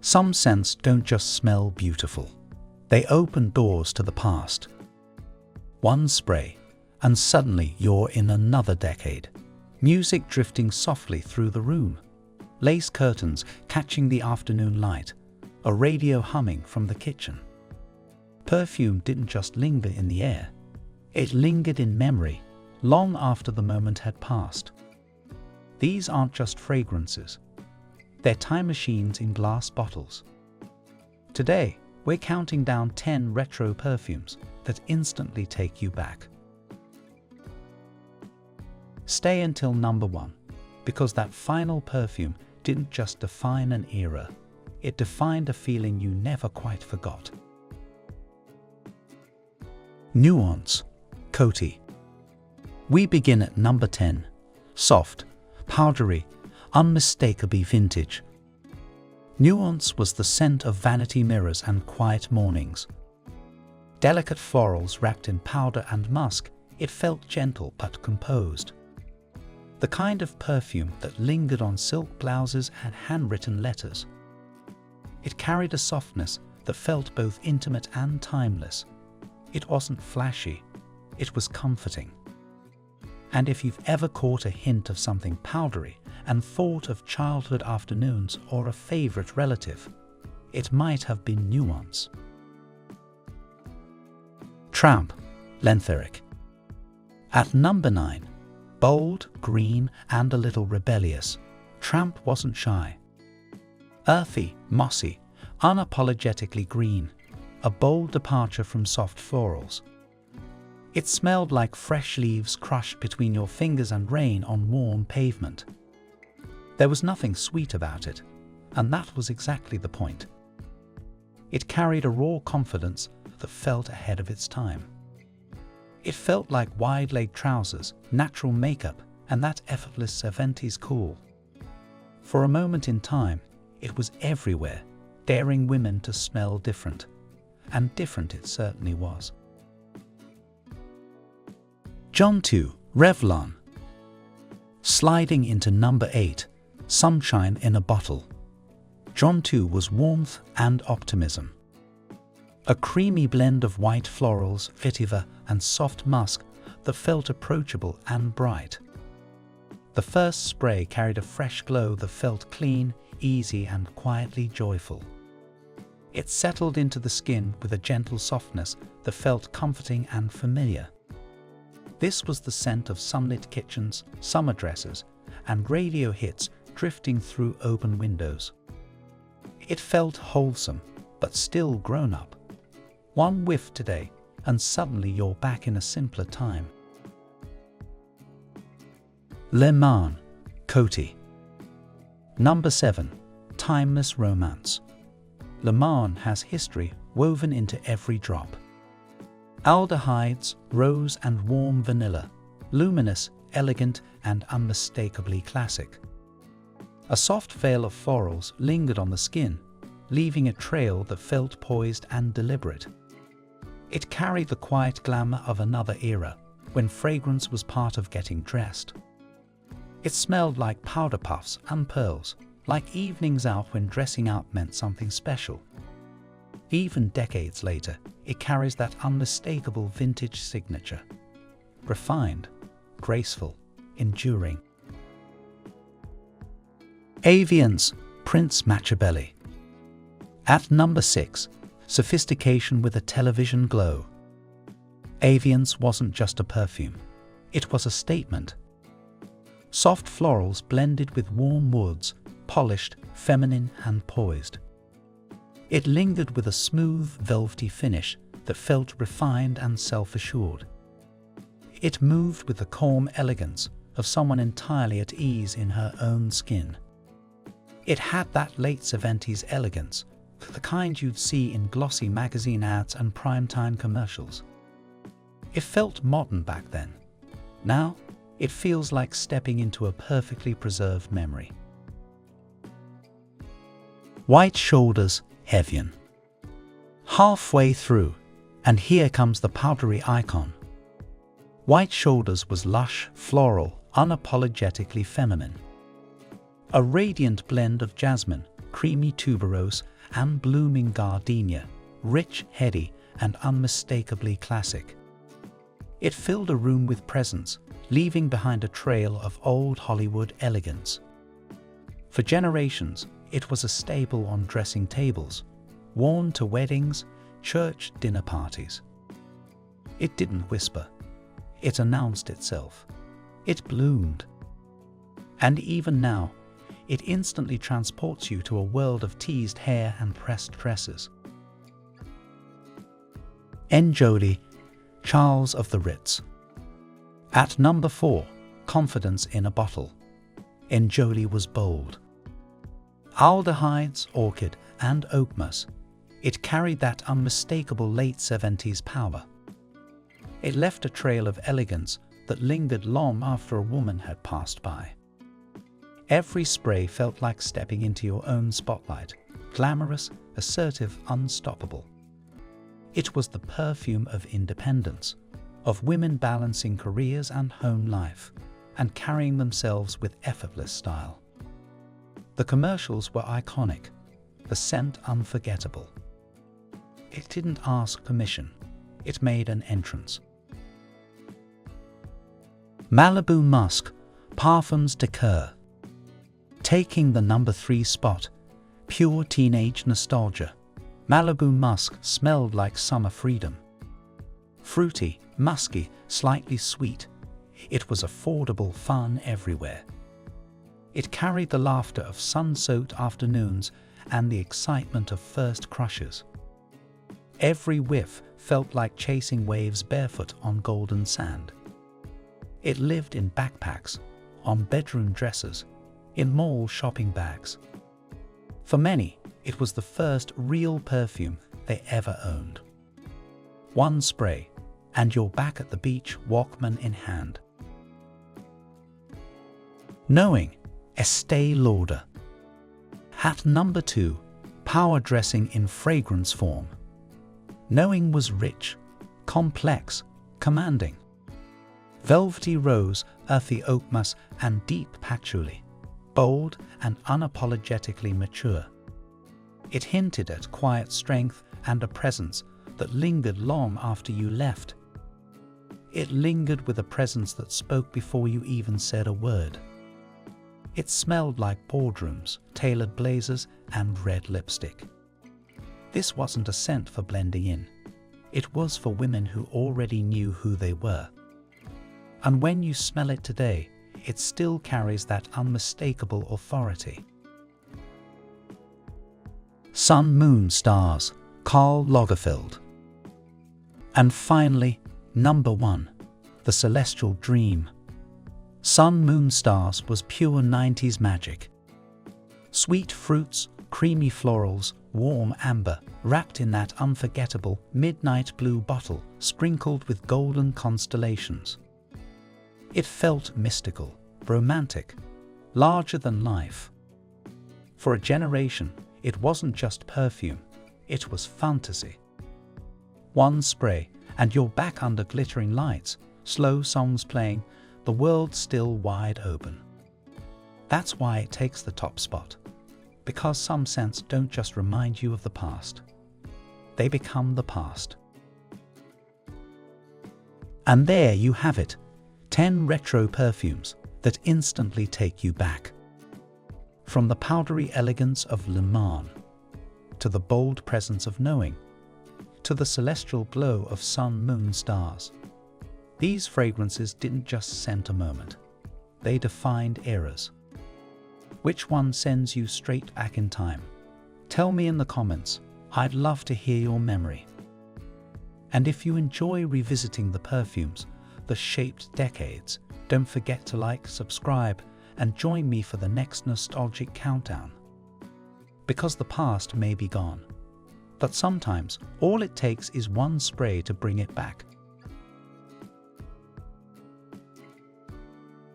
Some scents don't just smell beautiful. They open doors to the past. One spray, and suddenly you're in another decade. Music drifting softly through the room. Lace curtains catching the afternoon light. A radio humming from the kitchen. Perfume didn't just linger in the air. It lingered in memory, long after the moment had passed. These aren't just fragrances. They're time machines in glass bottles. Today, we're counting down 10 retro perfumes that instantly take you back. Stay until number 1, because that final perfume didn't just define an era, it defined a feeling you never quite forgot. Nuance, Coty. We begin at number 10, soft, powdery, unmistakably vintage. Nuance was the scent of vanity mirrors and quiet mornings. Delicate florals wrapped in powder and musk, it felt gentle but composed. The kind of perfume that lingered on silk blouses and handwritten letters. It carried a softness that felt both intimate and timeless. It wasn't flashy, it was comforting. And if you've ever caught a hint of something powdery and thought of childhood afternoons or a favorite relative, it might have been Nuance. Tramp, Lentheric. At number 9, bold, green, and a little rebellious, Tramp wasn't shy. Earthy, mossy, unapologetically green, a bold departure from soft florals. It smelled like fresh leaves crushed between your fingers and rain on warm pavement. There was nothing sweet about it, and that was exactly the point. It carried a raw confidence that felt ahead of its time. It felt like wide-leg trousers, natural makeup, and that effortless 70s cool. For a moment in time, it was everywhere, daring women to smell different. And different it certainly was. Jontue, Revlon. Sliding into number 8, sunshine in a bottle. Jontue was warmth and optimism. A creamy blend of white florals, vetiver, and soft musk that felt approachable and bright. The first spray carried a fresh glow that felt clean, easy, and quietly joyful. It settled into the skin with a gentle softness that felt comforting and familiar. This was the scent of sunlit kitchens, summer dresses, and radio hits drifting through open windows. It felt wholesome, but still grown up. One whiff today, and suddenly you're back in a simpler time. Le Mans, Coty. Number 7, timeless romance. Le Mans has history woven into every drop. Aldehydes, rose and warm vanilla, luminous, elegant, and unmistakably classic. A soft veil of florals lingered on the skin, leaving a trail that felt poised and deliberate. It carried the quiet glamour of another era, when fragrance was part of getting dressed. It smelled like powder puffs and pearls, like evenings out when dressing up meant something special. Even decades later, it carries that unmistakable vintage signature. Refined, graceful, enduring. Aviance, Prince Matchabelli. At number 6, sophistication with a television glow. Aviance wasn't just a perfume, it was a statement. Soft florals blended with warm woods, polished, feminine, and poised. It lingered with a smooth, velvety finish that felt refined and self-assured. It moved with the calm elegance of someone entirely at ease in her own skin. It had that late 70s elegance, the kind you'd see in glossy magazine ads and primetime commercials. It felt modern back then. Now, it feels like stepping into a perfectly preserved memory. White Shoulders, Evian. Halfway through, and here comes the powdery icon. White Shoulders was lush, floral, unapologetically feminine. A radiant blend of jasmine, creamy tuberose, and blooming gardenia, rich, heady, and unmistakably classic. It filled a room with presence, leaving behind a trail of old Hollywood elegance. For generations, it was a staple on dressing tables, worn to weddings, church dinner parties. It didn't whisper. It announced itself. It bloomed. And even now, it instantly transports you to a world of teased hair and pressed tresses. Enjoli, Charles of the Ritz. At number 4, confidence in a bottle. Enjoli was bold. Aldehydes, orchid, and oak moss, it carried that unmistakable late 70s power. It left a trail of elegance that lingered long after a woman had passed by. Every spray felt like stepping into your own spotlight, glamorous, assertive, unstoppable. It was the perfume of independence, of women balancing careers and home life, and carrying themselves with effortless style. The commercials were iconic, the scent unforgettable. It didn't ask permission, it made an entrance. Malibu Musk, Parfums de Coeur. Taking the number 3 spot, pure teenage nostalgia, Malibu Musk smelled like summer freedom. Fruity, musky, slightly sweet, it was affordable fun everywhere. It carried the laughter of sun-soaked afternoons and the excitement of first crushes. Every whiff felt like chasing waves barefoot on golden sand. It lived in backpacks, on bedroom dressers, in mall shopping bags. For many, it was the first real perfume they ever owned. One spray, and you're back at the beach, Walkman in hand. Knowing, Estee Lauder. At number 2, power dressing in fragrance form. Knowing was rich, complex, commanding. Velvety rose, earthy oak moss, and deep patchouli, bold and unapologetically mature. It hinted at quiet strength and a presence that lingered long after you left. It lingered with a presence that spoke before you even said a word. It smelled like boardrooms, tailored blazers, and red lipstick. This wasn't a scent for blending in. It was for women who already knew who they were. And when you smell it today, it still carries that unmistakable authority. Sun, Moon, Stars, Karl Lagerfeld. And finally, number 1, the Celestial Dream. Sun, Moon, Stars was pure 90s magic. Sweet fruits, creamy florals, warm amber, wrapped in that unforgettable midnight blue bottle, sprinkled with golden constellations. It felt mystical, romantic, larger than life. For a generation, it wasn't just perfume, it was fantasy. One spray, and you're back under glittering lights, slow songs playing, the world still wide open. That's why it takes the top spot. Because some scents don't just remind you of the past. They become the past. And there you have it, 10 retro perfumes that instantly take you back. From the powdery elegance of Le Mans, to the bold presence of Knowing, to the celestial glow of Sun, Moon, Stars. These fragrances didn't just scent a moment. They defined eras. Which one sends you straight back in time? Tell me in the comments. I'd love to hear your memory. And if you enjoy revisiting the perfumes that shaped decades, don't forget to like, subscribe, and join me for the next nostalgic countdown. Because the past may be gone, but sometimes all it takes is one spray to bring it back,